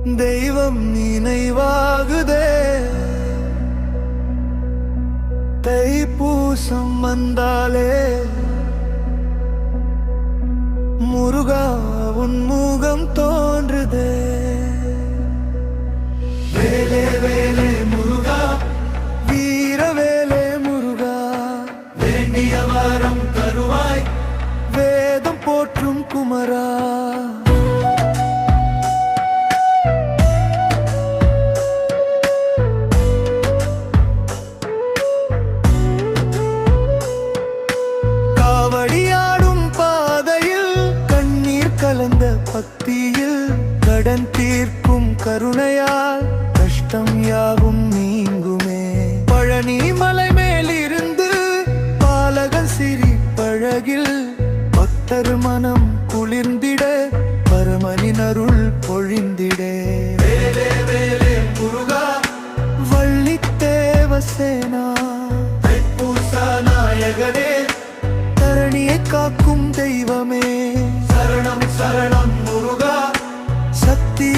தெய்வம் நினைவாகுதே. தைப்பூசம் வந்தாலே முருகா உன் முகம் தோன்றுதே. வேலே வேலே முருகா, வீரவேலே முருகா, வேண்டிய வரம் தருவாய் வேதம் போற்றும் குமரா. காவடியாடும் பாதையில் கண்ணீர் கலந்த பக்தியில் கடன் தீர்க்கும் கருணையால் கஷ்டம் யாவும் நீங்குமே. பழனி மலை மேலிருந்து பாலகன் சிரி பழகில் பக்தர் மனம் குளிர்ந்திட பரமனின் அருள் பொழிந்திடே. வேலே வேலே முருகா, வள்ளி தேவசேனா, தைப்பூச நாயகனே, தரணியை காக்கும் தெய்வமே, சரணம் சரணம் முருகா, சக்தி